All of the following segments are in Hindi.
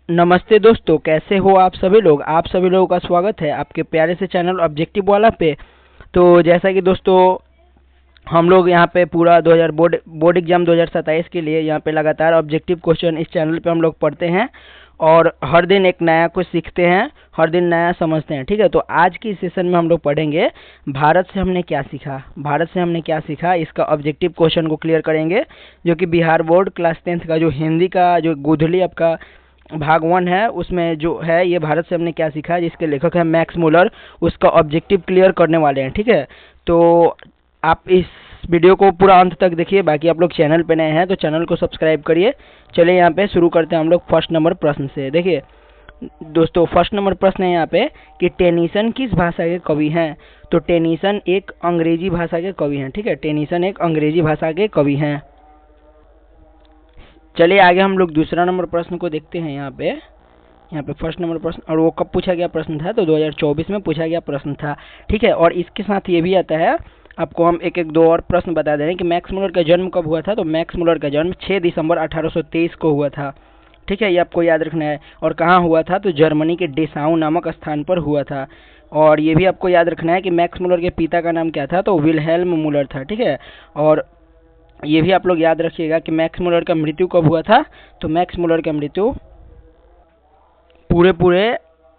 नमस्ते दोस्तों, कैसे हो आप सभी लोग। आप सभी लोगों का स्वागत है आपके प्यारे से चैनल ऑब्जेक्टिव वाला पे। तो जैसा कि दोस्तों हम लोग यहाँ पे पूरा 2000 बोर्ड एग्जाम 2027 के लिए यहाँ पे लगातार ऑब्जेक्टिव क्वेश्चन इस चैनल पे हम लोग पढ़ते हैं और हर दिन एक नया कुछ सीखते हैं, हर दिन नया समझते हैं। ठीक है, तो आज की सेशन में हम लोग पढ़ेंगे भारत से हमने क्या सीखा। भारत से हमने क्या सीखा इसका ऑब्जेक्टिव क्वेश्चन को क्लियर करेंगे, जो कि बिहार बोर्ड क्लास 10th का जो हिंदी का जो गोधली आपका भाग 1 है, उसमें जो है ये भारत से हमने क्या सीखा, जिसके लेखक है मैक्स मुलर। उसका ऑब्जेक्टिव क्लियर करने वाले हैं। ठीक है, तो आप इस वीडियो को पूरा अंत तक देखिए। बाकी आप लोग चैनल पे नए हैं तो चैनल को सब्सक्राइब करिए। चलिए यहाँ पे शुरू करते हैं हम लोग फर्स्ट नंबर प्रश्न से। देखिए दोस्तों, फर्स्ट नंबर प्रश्न है यहाँ पे कि टेनीसन किस भाषा के कवि हैं। तो टेनीसन एक अंग्रेजी भाषा के कवि हैं। ठीक है, टेनीसन एक अंग्रेजी भाषा के कवि हैं। चलिए आगे हम लोग दूसरा नंबर प्रश्न को देखते हैं। यहाँ पे फर्स्ट नंबर प्रश्न, और वो कब पूछा गया प्रश्न था, तो 2024 में पूछा गया प्रश्न था। ठीक है, और इसके साथ ये भी आता है, आपको हम एक एक दो और प्रश्न बता दे रहे हैं कि मैक्स मुलर का जन्म कब हुआ था। तो मैक्स मुलर का जन्म 6 दिसंबर 1823 को हुआ था। ठीक है, ये आपको याद रखना है। और कहाँ हुआ था, तो जर्मनी के डेसाउ नामक स्थान पर हुआ था। और ये भी आपको याद रखना है कि मैक्स मुलर के पिता का नाम क्या था, तो विल्हेल्म मुलर था। ठीक है, और ये भी आप लोग याद रखिएगा कि मैक्स मुलर का मृत्यु कब हुआ था। तो मैक्स मुलर का मृत्यु पूरे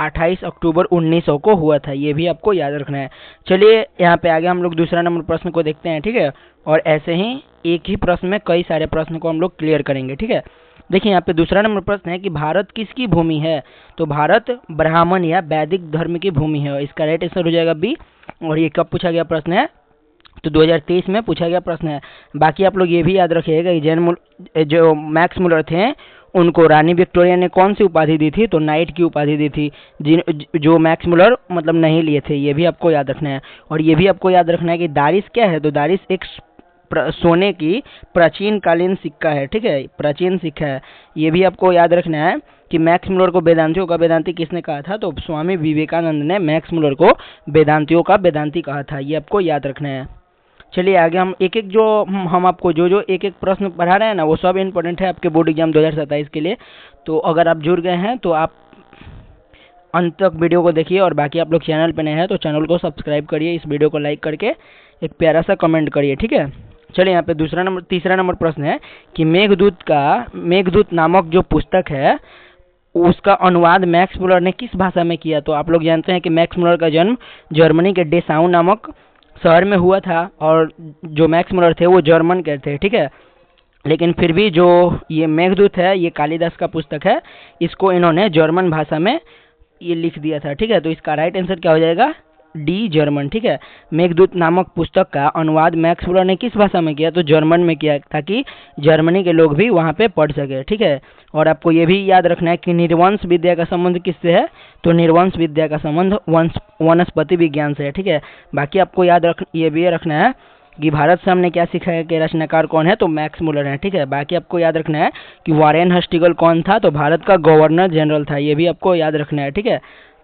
28 अक्टूबर 1900 को हुआ था। ये भी आपको याद रखना है। चलिए यहाँ पे आगे हम लोग दूसरा नंबर प्रश्न को देखते हैं। ठीक है, और ऐसे ही एक ही प्रश्न में कई सारे प्रश्न को हम लोग क्लियर करेंगे। ठीक है, देखिए यहाँ पे दूसरा नंबर प्रश्न है कि भारत किसकी भूमि है। तो भारत ब्राह्मण या वैदिक धर्म की भूमि है। इसका राइट आंसर हो जाएगा बी। और ये कब पूछा गया प्रश्न है, तो 2023 में पूछा गया प्रश्न है। बाकी आप लोग ये भी याद रखिएगा कि जो मैक्स मुलर थे उनको रानी विक्टोरिया ने कौन सी उपाधि दी थी, तो नाइट की उपाधि दी थी, जो मैक्स मुलर मतलब नहीं लिए थे। ये भी आपको याद रखना है। और ये भी आपको याद रखना है कि दारिस क्या है, तो दारिस एक सोने की प्राचीन कालीन सिक्का है। ठीक है, प्राचीन सिक्का है। ये भी आपको याद रखना है कि मैक्स मुलर को वेदांतियों का वेदांती किसने कहा था, तो स्वामी विवेकानंद ने मैक्स मुलर को वेदांतियों का वेदांती कहा था। ये आपको याद रखना है। चलिए आगे हम एक एक जो हम आपको जो एक एक प्रश्न पढ़ा रहे हैं ना, वो सब इम्पोर्टेंट है आपके बोर्ड एग्जाम 2027 के लिए। तो अगर आप जुड़ गए हैं तो आप अंत तक वीडियो को देखिए, और बाकी आप लोग चैनल पे नए हैं तो चैनल को सब्सक्राइब करिए, इस वीडियो को लाइक करके एक प्यारा सा कमेंट करिए। ठीक है, चलिए यहाँ पे तीसरा नंबर प्रश्न है कि मेघदूत नामक जो पुस्तक है उसका अनुवाद मैक्स मुलर ने किस भाषा में किया। तो आप लोग जानते हैं कि मैक्स मुलर का जन्म जर्मनी के डेसाउ नामक शहर में हुआ था, और जो मैक्स मुलर थे वो जर्मन के थे। ठीक है, लेकिन फिर भी जो ये मेघदूत है ये कालिदास का पुस्तक है, इसको इन्होंने जर्मन भाषा में ये लिख दिया था। ठीक है, तो इसका राइट आंसर क्या हो जाएगा, डी जर्मन। ठीक है, मेघदूत नामक पुस्तक का अनुवाद मैक्स मुलर ने किस भाषा में किया, तो जर्मन में किया, ताकि जर्मनी के लोग भी वहाँ पे पढ़ सके। ठीक है, और आपको ये भी याद रखना है कि निर्वंश विद्या का संबंध किससे है, तो निर्वंश विद्या का संबंध वनस्पति विज्ञान से है। ठीक है, बाकी आपको ये भी रखना है कि भारत से हमने क्या सीखा है कि रचनाकार कौन है, तो मैक्स मुलर है। ठीक है, बाकी आपको याद रखना है कि वारेन हस्टिगल कौन था, तो भारत का गवर्नर जनरल था। ये भी आपको याद रखना है। ठीक है,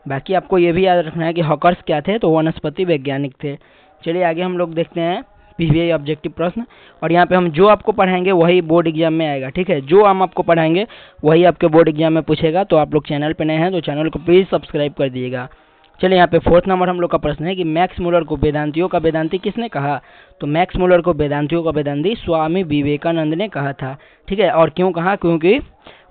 बाकी आपको ये भी याद रखना है कि हॉकर्स क्या थे, तो वनस्पति वैज्ञानिक थे। चलिए आगे हम लोग देखते हैं पीवीआई ऑब्जेक्टिव प्रश्न, और यहाँ पे हम जो आपको पढ़ाएंगे वही बोर्ड एग्जाम में आएगा। ठीक है, जो हम आपको पढ़ाएंगे वही आपके बोर्ड एग्जाम में पूछेगा। तो आप लोग चैनल पे नए हैं तो चैनल को प्लीज़ सब्सक्राइब कर दीजिएगा। चलिए यहाँ पे फोर्थ नंबर हम लोग का प्रश्न है कि मैक्स मुलर को वेदांतियों का वेदांती किसने कहा। तो मैक्स मुलर को वेदांतियों का वेदांती स्वामी विवेकानंद ने कहा था। ठीक है, और क्यों कहा, क्योंकि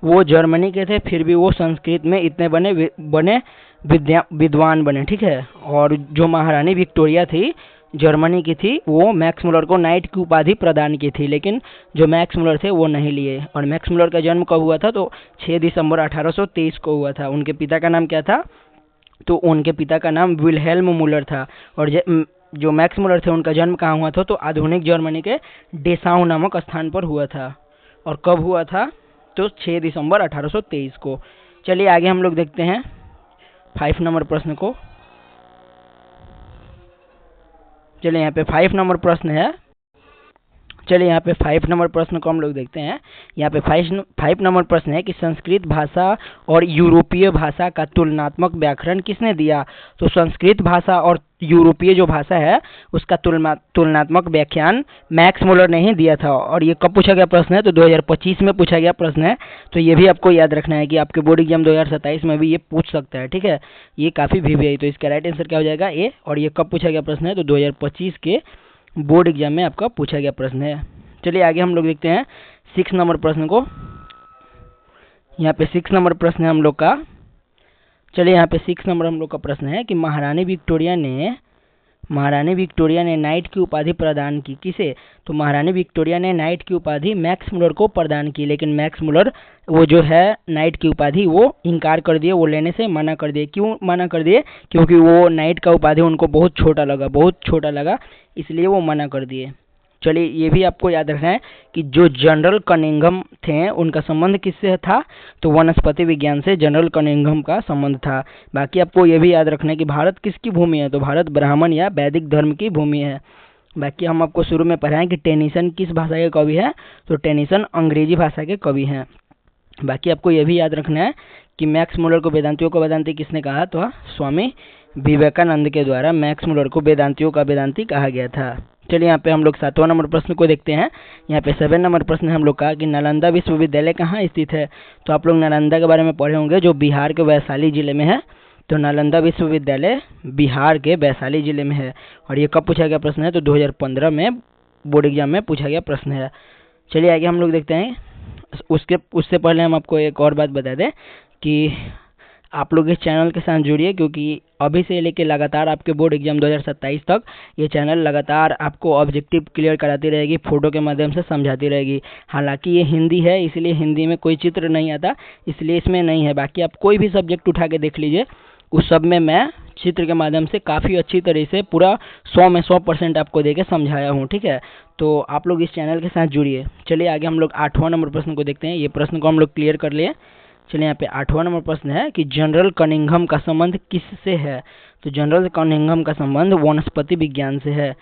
वो जर्मनी के थे, फिर भी वो संस्कृत में इतने बने विद्वान बने। ठीक है, और जो महारानी विक्टोरिया थी जर्मनी की थी, वो मैक्स मुलर को नाइट की उपाधि प्रदान की थी, लेकिन जो मैक्स मुलर थे वो नहीं लिए। और मैक्स मुलर का जन्म कब हुआ था, तो 6 दिसंबर 1823 को हुआ था। उनके पिता का नाम क्या था, तो उनके पिता का नाम विल्हेल्म मुलर था। और जो मैक्स मुलर थे उनका जन्म कहाँ हुआ था, तो आधुनिक जर्मनी के डेसाउ नामक स्थान पर हुआ था। और कब हुआ था, तो 6 दिसंबर 1823 को। चलिए आगे हम लोग देखते हैं 5 नंबर प्रश्न को। चलिए यहाँ पे 5 नंबर प्रश्न है चलिए यहाँ पे 5 नंबर प्रश्न को हम लोग देखते हैं। यहाँ पे 5 नंबर प्रश्न है कि संस्कृत भाषा और यूरोपीय भाषा का तुलनात्मक व्याकरण किसने दिया। तो संस्कृत भाषा और यूरोपीय जो भाषा है उसका तुलनात्मक व्याख्यान मैक्स मुलर ने ही दिया था। और ये कब पूछा गया प्रश्न है, तो 2025 में पूछा गया प्रश्न है। तो ये भी आपको याद रखना है कि आपके बोर्ड एग्जाम 2027 में भी ये पूछ सकता है, ठीक है। ये काफ़ी वीवीआई, तो इसका राइट आंसर क्या हो जाएगा ए। और ये कब पूछा गया प्रश्न है, तो 2025 के बोर्ड एग्जाम में आपका पूछा गया प्रश्न है। चलिए आगे हम लोग देखते हैं 6 नंबर प्रश्न को। यहाँ पे 6 नंबर प्रश्न है हम लोग का। चलिए यहाँ पे 6 नंबर हम लोग का प्रश्न है कि महारानी विक्टोरिया ने नाइट की उपाधि प्रदान की किसे। तो महारानी विक्टोरिया ने नाइट की उपाधि मैक्स मुलर को प्रदान की, लेकिन मैक्स मुलर वो जो है नाइट की उपाधि वो इनकार कर दिए, वो लेने से मना कर दिए। क्यों मना कर दिए, क्योंकि वो नाइट का उपाधि उनको बहुत छोटा लगा, इसलिए वो मना कर दिए। चलिए ये भी आपको याद रखना है कि जो जनरल कनिंघम थे उनका संबंध किससे था, तो वनस्पति विज्ञान से जनरल कनिंघम का संबंध था। बाकी आपको ये भी याद रखना है कि भारत किसकी भूमि है, तो भारत ब्राह्मण या वैदिक धर्म की भूमि है। बाकी हम आपको शुरू में पढ़ाएं कि टेनिसन किस भाषा के कवि है, तो टेनिसन अंग्रेजी भाषा के कवि हैं। बाकी आपको ये भी याद रखना है कि मैक्स मुलर को वेदांतियों का वेदांती किसने कहा, तो स्वामी विवेकानंद के द्वारा मैक्स मुलर को वेदांतियों का वेदांती कहा गया था। चलिए यहाँ पे हम लोग 7वां नंबर प्रश्न को देखते हैं। यहाँ पे 7 नंबर प्रश्न हम लोग का कि नालंदा विश्वविद्यालय कहाँ स्थित है। तो आप लोग नालंदा के बारे में पढ़े होंगे, जो बिहार के वैशाली जिले में है। तो नालंदा विश्वविद्यालय बिहार के वैशाली जिले में है। और ये कब पूछा गया प्रश्न है, तो 2015 में बोर्ड एग्जाम में पूछा गया प्रश्न है। चलिए आगे हम लोग देखते हैं। उससे पहले हम आपको एक और बात बता दें कि आप लोग इस चैनल के साथ जुड़िए, क्योंकि अभी से लेके लगातार आपके बोर्ड एग्जाम 2027 तक ये चैनल लगातार आपको ऑब्जेक्टिव क्लियर कराती रहेगी, फोटो के माध्यम से समझाती रहेगी। हालांकि ये हिंदी है, इसलिए हिंदी में कोई चित्र नहीं आता, इसलिए इसमें नहीं है। बाकी आप कोई भी सब्जेक्ट उठा के देख लीजिए, उस सब में मैं चित्र के माध्यम से काफ़ी अच्छी तरह से पूरा 100 में 100% आपको देके समझाया हूँ, ठीक है। तो आप लोग इस चैनल के साथ जुड़िए। चलिए आगे हम लोग 8वां नंबर प्रश्न को देखते हैं। ये प्रश्न को हम लोग क्लियर कर लिए। चलिए यहाँ पे 8वां नंबर प्रश्न है कि जनरल कनिंघम का संबंध किससे है। तो जनरल कनिंघम का संबंध वनस्पति विज्ञान से है।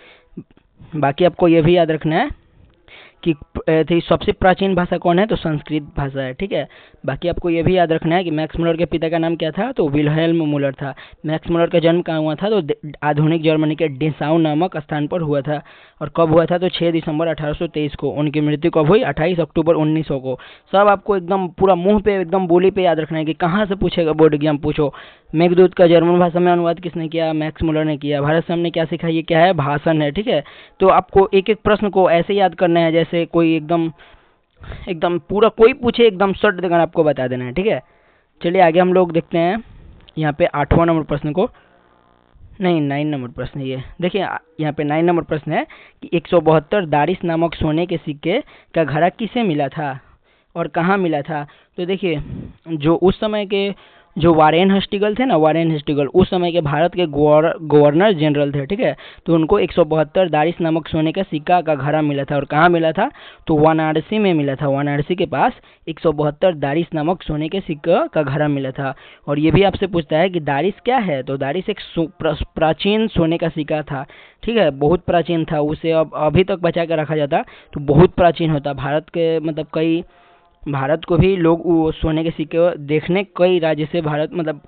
बाकी आपको ये भी याद रखना है कि सबसे प्राचीन भाषा कौन है, तो संस्कृत भाषा है, ठीक है। बाकी आपको ये भी याद रखना है कि मैक्स मुलर के पिता का नाम क्या था, तो विल्हेल्म मुलर था। मैक्स मुलर का जन्म कहाँ हुआ था, तो आधुनिक जर्मनी के डेसाउ नामक स्थान पर हुआ था। और कब हुआ था, तो 6 दिसंबर 1823 को। उनकी मृत्यु कब हुई, 28 अक्टूबर 1900 को। सब आपको एकदम पूरा मुंह पे एकदम बोली पे याद रखना है कि कहाँ से पूछेगा बोर्ड एग्जाम, पूछो। मेघदूत का जर्मन भाषा में अनुवाद किसने किया, मैक्स मुलर ने किया। भारत से हमने क्या सीखा, ये क्या है, भाषण है, ठीक है। तो आपको एक एक प्रश्न को ऐसे याद करना है जैसे कोई एकदम पूरा कोई पूछे, एकदम शॉर्ट देकर आपको बता देना है, ठीक है। चलिए आगे हम लोग देखते हैं यहाँ पे 8वां नंबर प्रश्न को। नहीं, 9 नंबर प्रश्न ये देखिए। यहाँ पे 9 नंबर प्रश्न है कि 172 दारिस नामक सोने के सिक्के का घड़ा किसे मिला था और कहाँ मिला था। तो देखिए, जो उस समय के जो वारेन हस्टिगल थे ना, वारेन हस्टिगल उस समय के भारत के गवर्नर जनरल थे, ठीक है। तो उनको 172 दारिस नामक सोने का सिक्का का घड़ा मिला था। और कहाँ मिला था, तो वाराणसी में मिला था। वाराणसी के पास 172 दारिस नामक सोने के सिक्का का घड़ा मिला था। और ये भी आपसे पूछता है कि दारिस क्या है, तो दारिस एक प्राचीन सोने का सिक्का था, ठीक है। बहुत प्राचीन था, उसे अब अभी तक बचा के रखा जाता, तो बहुत प्राचीन होता। भारत के मतलब भारत को भी लोग वो सोने के सिक्के देखने कई राज्य से,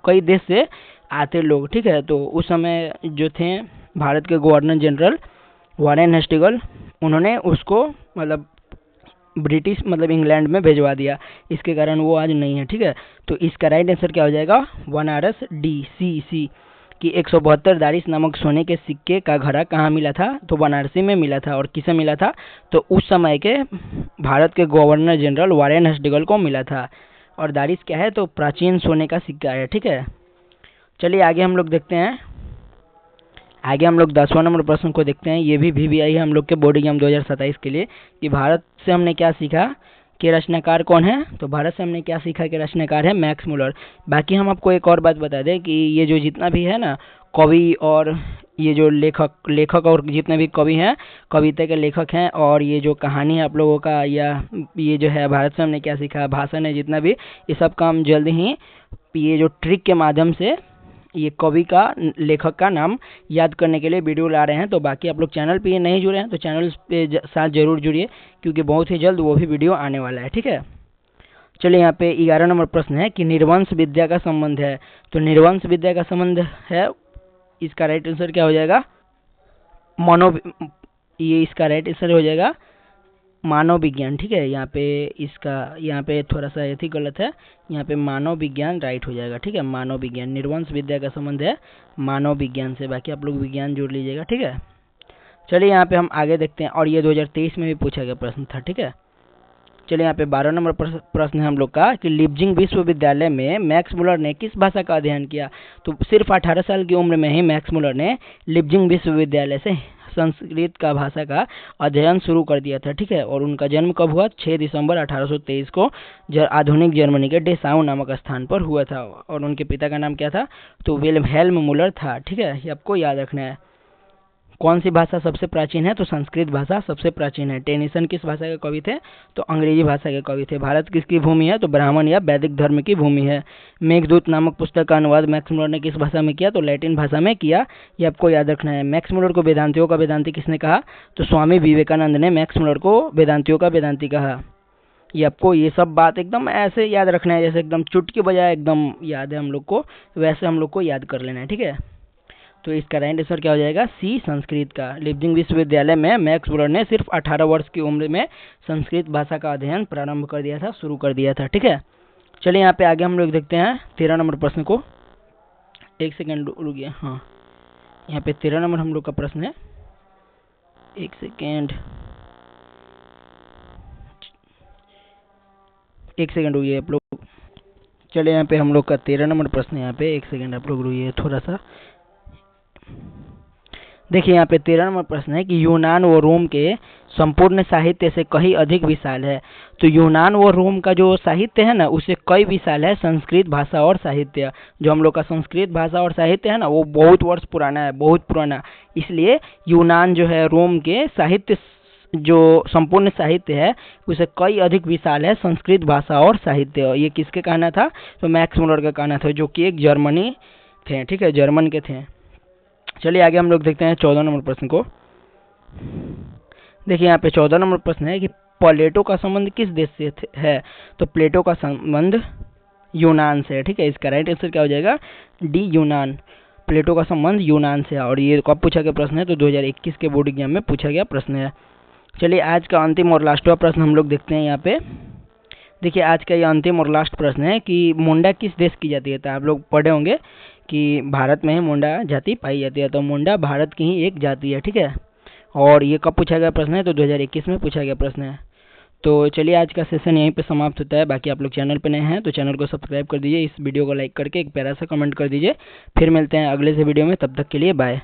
कई देश से आते लोग, ठीक है। तो उस समय जो थे भारत के गवर्नर जनरल वारेन हस्टिगल, उन्होंने उसको ब्रिटिश इंग्लैंड में भिजवा दिया, इसके कारण वो आज नहीं है, ठीक है। तो इसका राइट आंसर क्या हो जाएगा, बनारस DCC कि 172 दारिस नामक सोने के सिक्के का घड़ा कहाँ मिला था, तो बनारसी में मिला था। और किसे मिला था, तो उस समय के भारत के गवर्नर जनरल वारेन हस्टिगल को मिला था। और दारिस क्या है, तो प्राचीन सोने का सिक्का है, ठीक है। चलिए आगे हम लोग देखते हैं। आगे हम लोग 10वां नंबर प्रश्न को देखते हैं। ये भी VVI है हम लोग के बोर्ड एग्जाम 2027 के लिए कि भारत से हमने क्या सीखा के रचनाकार कौन है। तो भारत से हमने क्या सीखा के रचनाकार है मैक्स मुलर। बाकी हम आपको एक और बात बता दें कि ये जो जितना भी है ना कवि और ये जो लेखक और जितने भी कवि हैं, कविता के लेखक हैं, और ये जो कहानी है आप लोगों का, या ये जो है भारत से हमने क्या सीखा भाषण है, जितना भी ये सब काम जल्दी ही ये जो ट्रिक के माध्यम से ये कवि का, लेखक का नाम याद करने के लिए वीडियो ला रहे हैं। तो बाकी आप लोग चैनल पे नहीं जुड़े हैं तो चैनल पे साथ जरूर जुड़िए, क्योंकि बहुत ही जल्द वो भी वीडियो आने वाला है, ठीक है। चलिए यहाँ पे 11 नंबर प्रश्न है कि निर्वंश विद्या का संबंध है। तो निर्वंश विद्या का संबंध है, इसका राइट आंसर क्या हो जाएगा? ये इसका राइट आंसर हो जाएगा मानव विज्ञान, ठीक है। यहाँ पे थोड़ा सा ये गलत है, यहाँ पे मानव विज्ञान राइट हो जाएगा, ठीक है। मानव विज्ञान, निर्वंश विद्या का संबंध है मानव विज्ञान से। बाकी आप लोग विज्ञान जोड़ लीजिएगा, ठीक है। चलिए यहाँ पे हम आगे देखते हैं, और ये 2023 में भी पूछा गया प्रश्न था, ठीक है। चलिए यहाँ पे 12 नंबर प्रश्न है हम लोग का कि लिपजिंग विश्वविद्यालय में मैक्स मुलर ने किस भाषा का अध्ययन किया। तो सिर्फ 18 साल की उम्र में ही मैक्स मुलर ने लिपजिंग विश्वविद्यालय से संस्कृत का भाषा का अध्ययन शुरू कर दिया था, ठीक है। और उनका जन्म कब हुआ? 6 दिसंबर 1823 को आधुनिक जर्मनी के डेसाउ नामक स्थान पर हुआ था। और उनके पिता का नाम क्या था? तो विल्हेल्म मुलर था, ठीक है। ये आपको याद रखना है। कौन सी भाषा सबसे प्राचीन है? तो संस्कृत भाषा सबसे प्राचीन है। टेनिसन किस भाषा के कवि थे? तो अंग्रेजी भाषा के कवि थे। भारत किसकी भूमि है? तो ब्राह्मण या वैदिक धर्म की भूमि है। मेघदूत नामक पुस्तक का अनुवाद मैक्स मुलर ने किस भाषा में किया? तो लैटिन भाषा में किया। ये आपको याद रखना है। मैक्स मुलर को वेदांतियों का वेदांती किसने कहा? तो स्वामी विवेकानंद ने मैक्स मुलर को वेदांतियों का वेदांती कहा। ये आपको ये सब बात एकदम ऐसे याद रखना है, जैसे एकदम चुटकी बजाय एकदम याद है हम लोग को, वैसे हम लोग को याद कर लेना है, ठीक है। तो इसका राइट आंसर क्या हो जाएगा? सी, संस्कृत का। लिपजिंग विश्वविद्यालय में मैक्स मुलर ने सिर्फ 18 वर्ष की उम्र में संस्कृत भाषा का अध्ययन प्रारंभ कर दिया था, शुरू कर दिया था, ठीक है। चलिए यहाँ पे आगे हम लोग देखते हैं 13 नंबर प्रश्न को। एक सेकेंड रुकिए, हाँ यहाँ पे 13 नंबर हम लोग का प्रश्न है। एक सेकेंड रुकिए आप लोग। चलिए यहाँ पे हम लोग का 13 नंबर प्रश्न है। यहाँ पे एक सेकेंड आप लोग रुकिए थोड़ा सा। देखिए यहाँ पे 13 नंबर प्रश्न है कि यूनान व रोम के संपूर्ण साहित्य से कहीं अधिक विशाल है। तो यूनान व रोम का जो साहित्य है ना, उससे कई विशाल है संस्कृत भाषा और साहित्य। जो हम लोग का संस्कृत भाषा और साहित्य है ना, वो बहुत वर्ष पुराना है, बहुत पुराना। इसलिए यूनान जो है, रोम के साहित्य जो संपूर्ण साहित्य है उसे कई अधिक विशाल है संस्कृत भाषा और साहित्य। ये किसके कहना था? तो मैक्स मुलर का कहना था, जो कि एक जर्मनी थे, ठीक है, जर्मन के थे। चलिए आगे हम लोग देखते हैं 14 नंबर प्रश्न को। देखिए यहाँ पे 14 नंबर प्रश्न है कि प्लेटो का संबंध किस देश से है। तो प्लेटो का संबंध यूनान से है, ठीक है। इसका राइट आंसर क्या हो जाएगा? डी, यूनान। प्लेटो का संबंध यूनान से है। और ये कब पूछा गया प्रश्न है? तो 2021 के बोर्ड एग्जाम में पूछा गया प्रश्न है। चलिए आज का अंतिम और लास्टवा प्रश्न हम लोग देखते हैं यहाँ पे। देखिए आज का ये अंतिम और लास्ट प्रश्न है कि मुंडा किस देश की जाती है। तो आप लोग पढ़े होंगे कि भारत में ही मुंडा जाति पाई जाती है। तो मुंडा भारत की ही एक जाति है, ठीक है। और ये कब पूछा गया प्रश्न है? तो 2021 में पूछा गया प्रश्न है। तो चलिए आज का सेशन यहीं पे समाप्त होता है। बाकी आप लोग चैनल पे नए हैं तो चैनल को सब्सक्राइब कर दीजिए, इस वीडियो को लाइक करके एक प्यारा सा कमेंट कर दीजिए। फिर मिलते हैं अगले से वीडियो में, तब तक के लिए बाय।